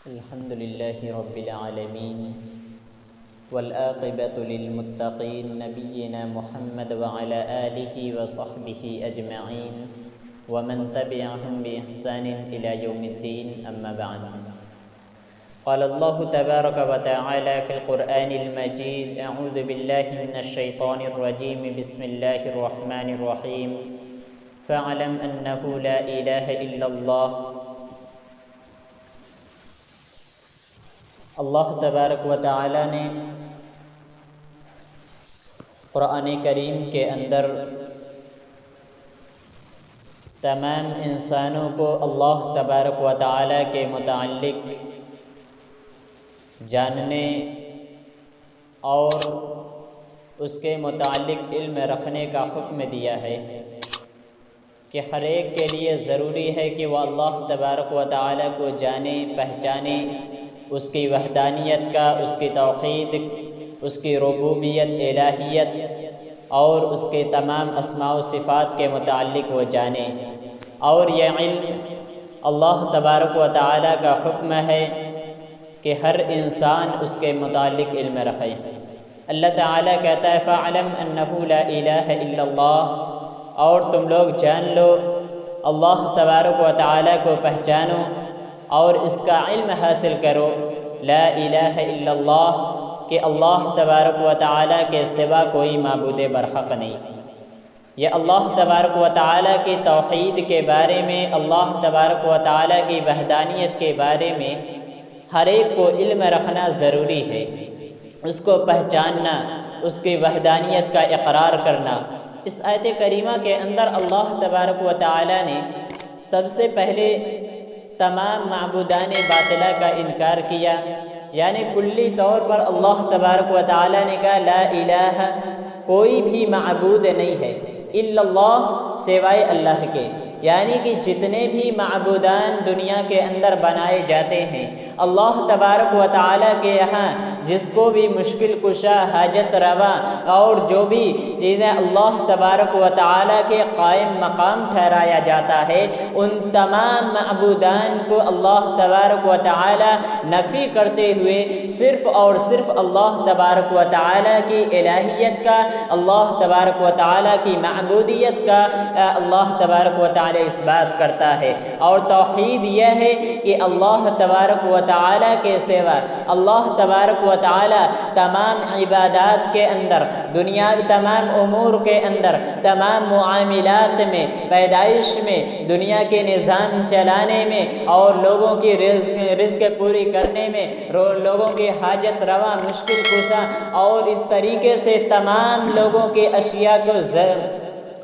الحمد لله رب العالمين والعاقبة للمتقين نبينا محمد وعلى آله وصحبه أجمعين ومن تبعهم بإحسان إلى يوم الدين أما بعد. قال الله تبارك وتعالى في القرآن المجيد: أعوذ بالله من الشيطان الرجيم، بسم الله الرحمن الرحيم، فاعلم أنه لا إله إلا الله. اللہ تبارک و تعالی نے قرآن کریم کے اندر تمام انسانوں کو اللہ تبارک و تعالی کے متعلق جاننے اور اس کے متعلق علم رکھنے کا حکم دیا ہے کہ ہر ایک کے لیے ضروری ہے کہ وہ اللہ تبارک و تعالی کو جانے، پہچانے، اس کی وحدانیت کا، اس کی توحید، اس کی ربوبیت، الہیت اور اس کے تمام اسماء و صفات کے متعلق وہ جانے. اور یہ علم اللہ تبارک و تعالی کا حکم ہے کہ ہر انسان اس کے متعلق علم رکھے. اللہ تعالی کہتا ہے: فَاعْلَمْ أَنَّهُ لَا إِلَٰهَ إِلَّا اللَّهُ، اور تم لوگ جان لو، اللہ تبارک و تعالی کو پہچانو اور اس کا علم حاصل کرو. لا الہ الا اللہ، کہ اللہ تبارک و تعالی کے سوا کوئی معبود برحق نہیں. یہ اللہ تبارک و تعالی کی توحید کے بارے میں، اللہ تبارک و تعالی کی وحدانیت کے بارے میں ہر ایک کو علم رکھنا ضروری ہے. اس کو پہچاننا، اس کی وحدانیت کا اقرار کرنا. اس آیت کریمہ کے اندر اللہ تبارک و تعالی نے سب سے پہلے تمام معبودان باطلہ کا انکار کیا، یعنی کلی طور پر اللہ تبارک و تعالی نے کہا لا الہ، کوئی بھی معبود نہیں ہے، الا اللہ، سوائے اللہ کے. یعنی کہ جتنے بھی معبودان دنیا کے اندر بنائے جاتے ہیں، اللہ تبارک و تعالی کے یہاں جس کو بھی مشکل کشا، حاجت روا اور جو بھی چیزیں اللہ تبارک و تعالی کے قائم مقام ٹھہرایا جاتا ہے، ان تمام معبودان کو اللہ تبارک و تعالی نفی کرتے ہوئے صرف اور صرف اللہ تبارک و تعالی کی الہیت کا، اللہ تبارک و تعالی کی معبودیت کا اللہ تبارک و تعالی اس بات کرتا ہے. اور توحید یہ ہے کہ اللہ تبارک و تعالی کے سوا اللہ تبارک و تعالی تمام عبادات کے اندر، دنیا تمام امور کے اندر، تمام معاملات میں، پیدائش میں، دنیا کے نظام چلانے میں اور لوگوں کی رزق پوری کرنے میں، لوگوں کی حاجت روا، مشکل کشا اور اس طریقے سے تمام لوگوں کی اشیاء کو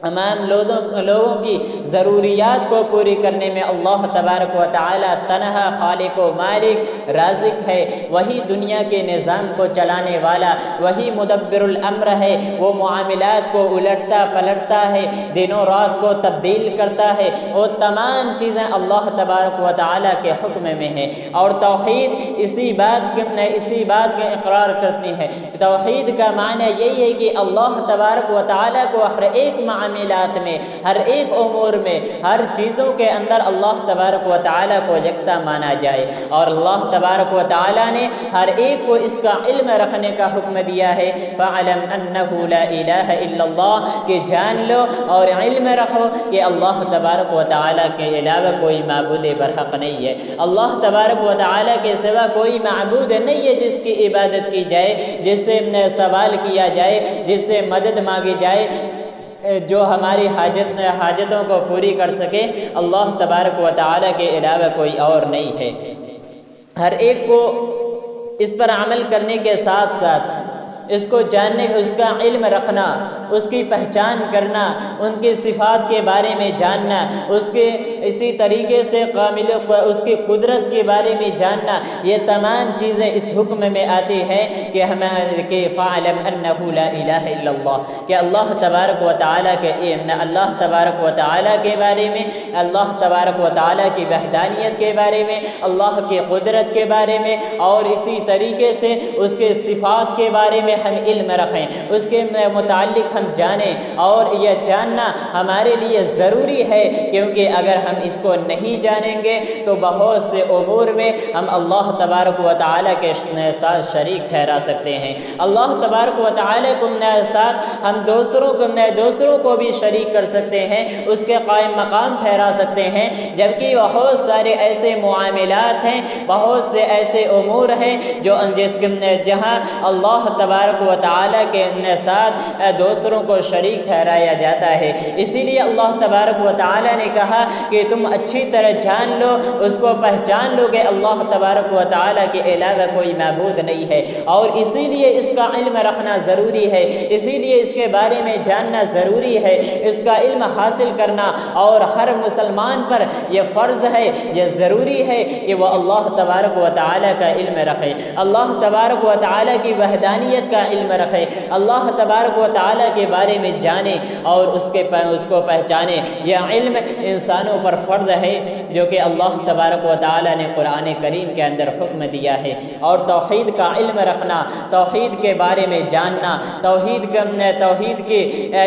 تمام لوگوں کی ضروریات کو پوری کرنے میں اللہ تبارک و تعالی تنہا خالق و مالک رازق ہے. وہی دنیا کے نظام کو چلانے والا، وہی مدبر الامر ہے. وہ معاملات کو الٹتا پلٹتا ہے، دنوں رات کو تبدیل کرتا ہے. وہ تمام چیزیں اللہ تبارک و تعالی کے حکم میں ہیں. اور توحید اسی بات کا اقرار کرتی ہے. توحید کا معنی یہی ہے کہ اللہ تبارک و تعالی کو ہر ایک معاملات میں، ہر ایک امور میں، ہر چیزوں کے اندر اللہ تبارک و تعالی کو یکتا مانا جائے. اور اللہ تبارک و تعالی نے ہر ایک کو اس کا علم رکھنے کا حکم دیا ہے. فَاعْلَمْ أَنَّهُ لَا إِلَٰهَ إِلَّا اللَّهُ، کہ جان لو اور علم رکھو کہ اللہ تبارک و تعالی کے علاوہ کوئی معبود برحق نہیں ہے. اللہ تبارک و تعالی کے سوا کوئی معبود نہیں ہے جس کی عبادت کی جائے، جس سے سوال کیا جائے، جس سے مدد مانگی جائے، جو ہماری حاجتوں کو پوری کر سکے. اللہ تبارک و تعالی کے علاوہ کوئی اور نہیں ہے. ہر ایک کو اس پر عمل کرنے کے ساتھ ساتھ اس کو جاننے، اس کا علم رکھنا، اس کی پہچان کرنا، ان کی صفات کے بارے میں جاننا، اس کے اسی طریقے سے اس کی قدرت کے بارے میں جاننا، یہ تمام چیزیں اس حکم میں آتی ہیں کہ فَاعْلَمْ أَنَّهُ لَا إِلَٰهَ إِلَّا اللَّهُ، کہ اللہ تبارک و تعالی اللہ تبارک و تعالی کے بارے میں، اللہ تبارک و تعالی کی وحدانیت کے بارے میں، اللہ کی قدرت کے بارے میں اور اسی طریقے سے اس کے صفات کے بارے میں ہم علم رکھیں، اس کے متعلق ہم جانیں، اور یہ جاننا ہمارے لیے ضروری ہے، کیونکہ اگر ہم اس کو نہیں جانیں گے تو بہت سے امور میں ہم اللہ تبارک و تعالیٰ کے ساتھ شریک ٹھہرا سکتے ہیں۔ اللہ تبارک و تعالیٰ کے ساتھ ہم دوسروں کو بھی شریک کر سکتے ہیں، اس کے قائم مقام ٹھہرا سکتے ہیں، جبکہ بہت سارے ایسے معاملات ہیں، بہت سے ایسے امور ہیں جہاں اللہ تبارک و تعالیٰ کے ساتھ دوسروں کو شریک ٹھہرایا جاتا ہے۔ اسی لیے اللہ تبارک و تعالیٰ نے کہا کہ تم اچھی طرح جان لو، اس کو پہچان لو کہ اللہ تبارک و تعالیٰ کے علاوہ کوئی معبود نہیں ہے، اور اسی لیے اس کا علم رکھنا ضروری ہے، اسی لیے اس کے بارے میں جاننا ضروری ہے، اس کا علم حاصل کرنا، اور ہر مسلمان پر یہ فرض ہے، یہ ضروری ہے کہ وہ اللہ تبارک و تعالیٰ کا علم رکھے، اللہ تبارک و تعالیٰ کی وحدانیت کا علم رکھے، اللہ تبارک و تعالیٰ کے بارے میں جانے اور اس کو پہچانے۔ یہ علم انسانوں پر فرض ہے جو کہ اللہ تبارک و تعالیٰ نے قرآن کریم کے اندر حکم دیا ہے، اور توحید کا علم رکھنا، توحید کے بارے میں جاننا، توحید کے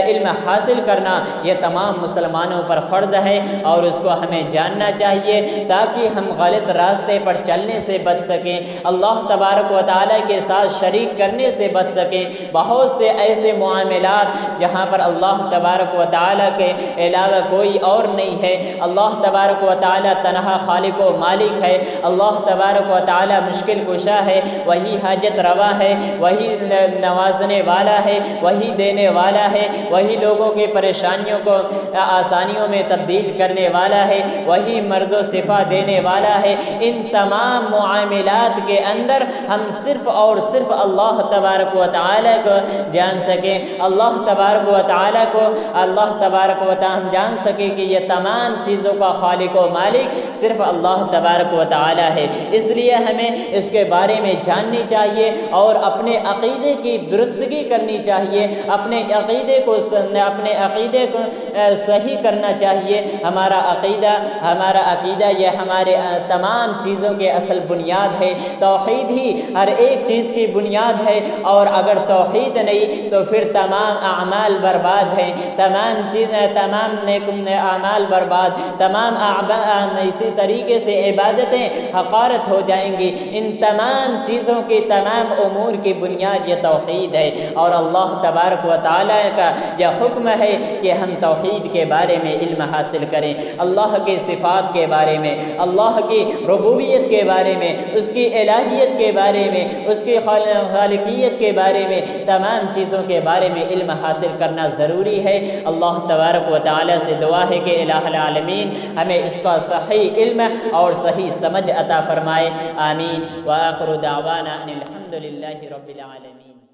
علم حاصل کرنا، یہ تمام مسلمانوں پر فرض ہے، اور اس کو ہمیں جاننا چاہیے تاکہ ہم غلط راستے پر چلنے سے بچ سکیں، اللہ تبارک و تعالیٰ کے ساتھ شریک کرنے سے بچ سکیں۔ بہت سے ایسے معاملات جہاں پر اللہ تبارک و تعالیٰ کے علاوہ کوئی اور نہیں ہے، اللہ تبارک و تعالیٰ تنہا خالق و مالک ہے، اللہ تبارک و تعالیٰ مشکل کشا ہے، وہی حاجت روا ہے، وہی نوازنے والا ہے، وہی دینے والا ہے، وہی لوگوں کی پریشانیوں کو آسانیوں میں تبدیل کرنے والا ہے، وہی مرد و صفا دینے والا ہے۔ ان تمام معاملات کے اندر ہم صرف اور صرف اللہ تبارک و تعالیٰ کو جان سکیں، اللہ تبارک و تعالیٰ ہم جان سکیں کہ یہ تمام چیزوں کا خالق و مالک صرف اللہ تبارک و تعالیٰ ہے۔ اس لیے ہمیں اس کے بارے میں جاننی چاہیے، اور اپنے عقیدے کی درستگی کرنی چاہیے، اپنے عقیدے کو صحیح کرنا چاہیے۔ ہمارا عقیدہ یہ ہمارے تمام چیزوں کے اصل بنیاد ہے، توحید ہی ہر ایک چیز کی بنیاد ہے، اور اگر توحید نہیں تو پھر تمام اعمال برباد ہیں، تمام نیک اعمال برباد، تمام اسی طریقے سے عبادتیں حقارت ہو جائیں گی۔ ان تمام چیزوں کی، تمام امور کی بنیاد یہ توحید ہے، اور اللہ تبارک و تعالیٰ کا یہ حکم ہے کہ ہم توحید کے بارے میں علم حاصل کریں، اللہ کی صفات کے بارے میں، اللہ کی ربوبیت کے بارے میں، اس کی الہیت کے بارے میں، اس کی خالقیت کے بارے میں، تمام چیزوں کے بارے میں علم حاصل کرنا ضروری ہے۔ اللہ تبارک و تعالیٰ سے دعا ہے کہ الہ العالمین ہمیں اس کا صحیح علم اور صحیح سمجھ عطا فرمائے، آمین۔ وآخر دعوانا ان الحمد للہ رب العالمین۔